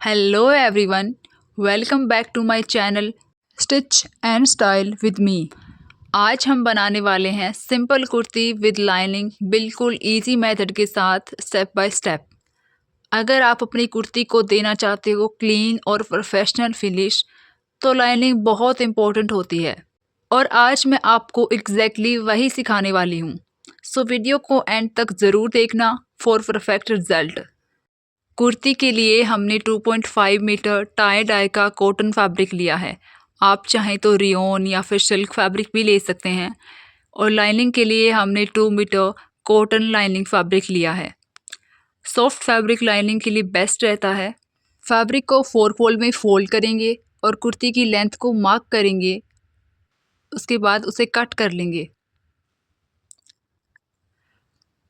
Hello everyone, welcome back to my channel Stitch and Style with me। आज हम बनाने वाले हैं सिंपल कुर्ती विद लाइनिंग बिल्कुल इजी मेथड के साथ स्टेप बाय स्टेप। अगर आप अपनी कुर्ती को देना चाहते हो क्लीन और प्रोफेशनल फिनिश तो लाइनिंग बहुत इम्पोर्टेंट होती है और आज मैं आपको एग्जैक्टली वही सिखाने वाली हूँ। सो वीडियो को एंड तक ज़रूर देखना फॉर परफेक्ट रिजल्ट। कुर्ती के लिए हमने 2.5 मीटर टाई डाई का कॉटन फैब्रिक लिया है। आप चाहें तो रियोन या फिर सिल्क फैब्रिक भी ले सकते हैं। और लाइनिंग के लिए हमने 2 मीटर कॉटन लाइनिंग फैब्रिक लिया है। सॉफ्ट फैब्रिक लाइनिंग के लिए बेस्ट रहता है। फैब्रिक को 4 फोल्ड में फोल्ड करेंगे और कुर्ती की लेंथ को मार्क करेंगे। उसके बाद उसे कट कर लेंगे।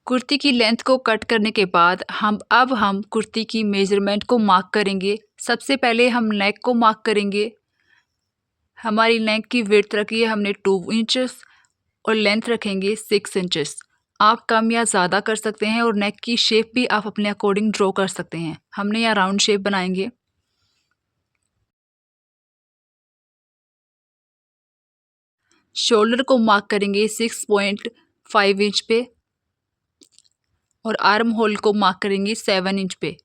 कुर्ती की लेंथ को कट करने के बाद हम कुर्ती की मेजरमेंट को मार्क करेंगे। सबसे पहले हम नेक को मार्क करेंगे। हमारी नेक की विड्थ रखी है हमने 2 इंचेस और लेंथ रखेंगे 6 इंचेस। आप कम या ज़्यादा कर सकते हैं और नेक की शेप भी आप अपने अकॉर्डिंग ड्रॉ कर सकते हैं। हमने यहाँ राउंड शेप बनाएंगे। शोल्डर को मार्क करेंगे 6.5 इंच पे और आर्म होल को मार्क करेंगे 7 इंच पे।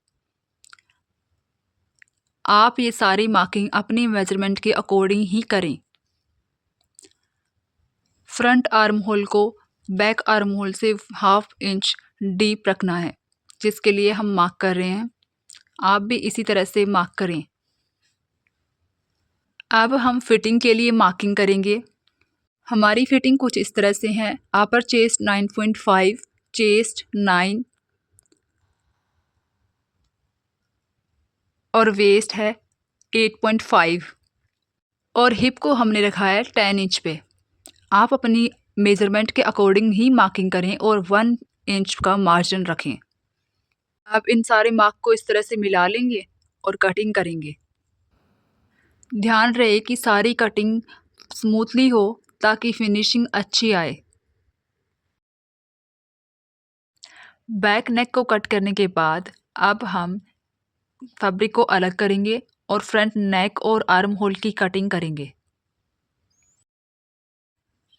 आप ये सारी मार्किंग अपनी मेजरमेंट के अकॉर्डिंग ही करें। फ्रंट आर्म होल को बैक आर्म होल से 1/2 इंच डीप रखना है, जिसके लिए हम मार्क कर रहे हैं। आप भी इसी तरह से मार्क करें। अब हम फिटिंग के लिए मार्किंग करेंगे। हमारी फिटिंग कुछ इस तरह से है। अपर चेस्ट 9.5, चेस्ट 9 और वेस्ट है 8.5 और हिप को हमने रखा है 10 इंच पे। आप अपनी मेज़रमेंट के अकॉर्डिंग ही मार्किंग करें और 1 इंच का मार्जिन रखें। अब इन सारे मार्क को इस तरह से मिला लेंगे और कटिंग करेंगे। ध्यान रहे कि सारी कटिंग स्मूथली हो ताकि फिनिशिंग अच्छी आए। बैक नेक को कट करने के बाद अब हम फैब्रिक को अलग करेंगे और फ्रंट नेक और आर्म होल की कटिंग करेंगे।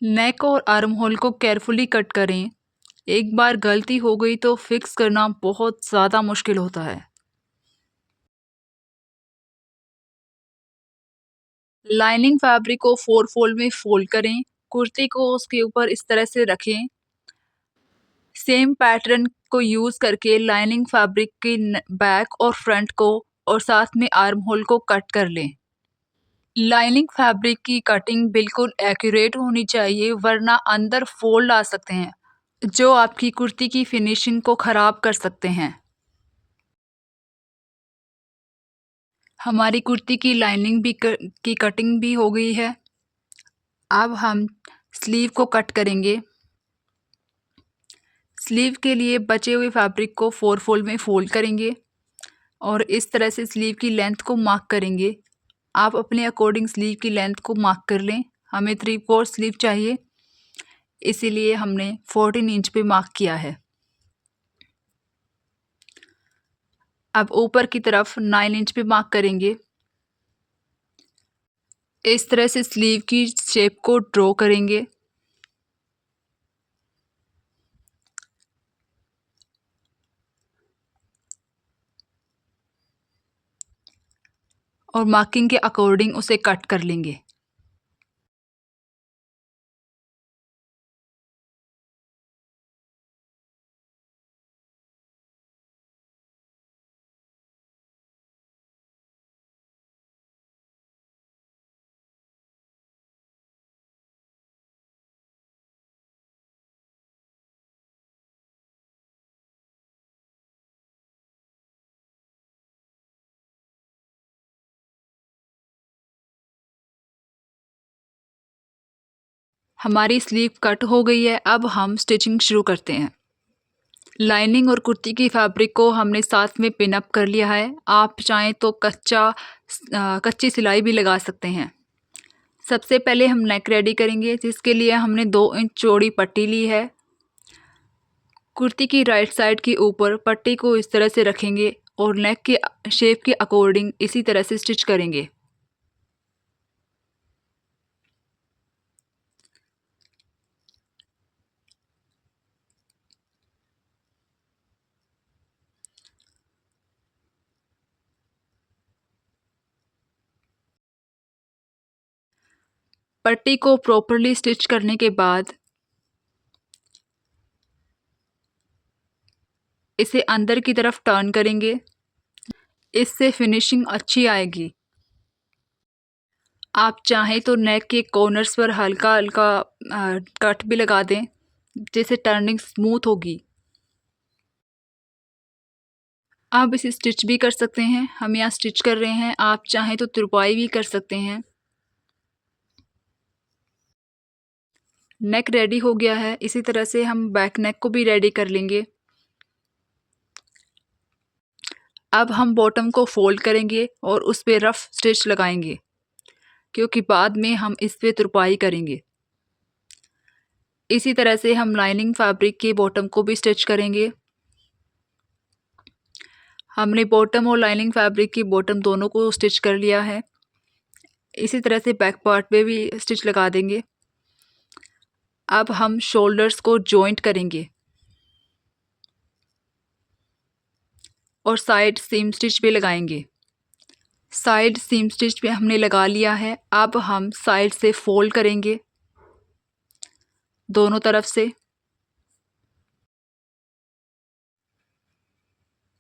नेक और आर्म होल को केयरफुली कट करें। एक बार गलती हो गई तो फिक्स करना बहुत ज़्यादा मुश्किल होता है। लाइनिंग फैब्रिक को 4 फोल्ड में फोल्ड करें। कुर्ती को उसके ऊपर इस तरह से रखें। सेम पैटर्न को यूज़ करके लाइनिंग फैब्रिक की बैक और फ्रंट को और साथ में आर्म होल को कट कर लें। लाइनिंग फैब्रिक की कटिंग बिल्कुल एक्यूरेट होनी चाहिए, वरना अंदर फोल्ड आ सकते हैं जो आपकी कुर्ती की फिनिशिंग को ख़राब कर सकते हैं। हमारी कुर्ती की लाइनिंग भी की कटिंग भी हो गई है। अब हम स्लीव को कट करेंगे। स्लीव के लिए बचे हुए फैब्रिक को 4 फोल्ड में फोल्ड करेंगे और इस तरह से स्लीव की लेंथ को मार्क करेंगे। आप अपने अकॉर्डिंग स्लीव की लेंथ को मार्क कर लें। हमें 3/4 स्लीव चाहिए, इसीलिए हमने 14 इंच पे मार्क किया है। अब ऊपर की तरफ 9 इंच पे मार्क करेंगे। इस तरह से स्लीव की शेप को ड्रॉ करेंगे। और मार्किंग के अकॉर्डिंग उसे कट कर लेंगे। हमारी स्लीव कट हो गई है। अब हम स्टिचिंग शुरू करते हैं। लाइनिंग और कुर्ती की फैब्रिक को हमने साथ में पिन अप कर लिया है। आप चाहें तो कच्ची सिलाई भी लगा सकते हैं। सबसे पहले हम नेक रेडी करेंगे, जिसके लिए हमने 2 इंच चौड़ी पट्टी ली है। कुर्ती की राइट साइड के ऊपर पट्टी को इस तरह से रखेंगे और नेक के शेप के अकॉर्डिंग इसी तरह से स्टिच करेंगे। पट्टी को प्रॉपरली स्टिच करने के बाद इसे अंदर की तरफ टर्न करेंगे, इससे फिनिशिंग अच्छी आएगी। आप चाहें तो नेक के कॉर्नर्स पर हल्का हल्का कट भी लगा दें, जिससे टर्निंग स्मूथ होगी। आप इसे स्टिच भी कर सकते हैं, हम यहाँ स्टिच कर रहे हैं, आप चाहें तो तुरपाई भी कर सकते हैं। नेक रेडी हो गया है, इसी तरह से हम बैक नेक को भी रेडी कर लेंगे। अब हम बॉटम को फोल्ड करेंगे और उस पर रफ स्टिच लगाएंगे, क्योंकि बाद में हम इस पे तुरपाई करेंगे। इसी तरह से हम लाइनिंग फैब्रिक के बॉटम को भी स्टिच करेंगे। हमने बॉटम और लाइनिंग फैब्रिक की बॉटम दोनों को स्टिच कर लिया है। इसी तरह से बैक पार्ट पे भी स्टिच लगा देंगे। अब हम शोल्डर्स को जॉइंट करेंगे और साइड सीम स्टिच भी लगाएंगे। साइड सीम स्टिच भी हमने लगा लिया है। अब हम साइड से फोल्ड करेंगे दोनों तरफ से।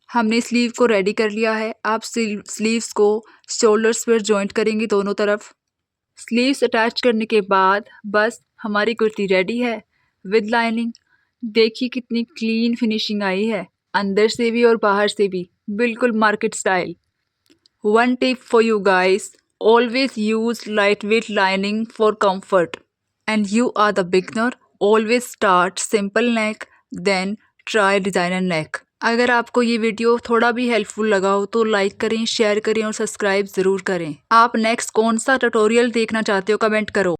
हमने स्लीव को रेडी कर लिया है। अब स्लीव्स को शोल्डर्स पर जॉइंट करेंगे दोनों तरफ। स्लीव्स अटैच करने के बाद बस हमारी कुर्ती रेडी है विद लाइनिंग। देखिए कितनी क्लीन फिनिशिंग आई है, अंदर से भी और बाहर से भी, बिल्कुल market style. One tip for you guys, always use lightweight lining for comfort. And you are the beginner, always start simple neck, then try designer neck. अगर आपको ये वीडियो थोड़ा भी हेल्पफुल लगा हो तो लाइक करें, शेयर करें और सब्सक्राइब ज़रूर करें। आप नेक्स्ट कौन सा ट्यूटोरियल देखना चाहते हो कमेंट करो।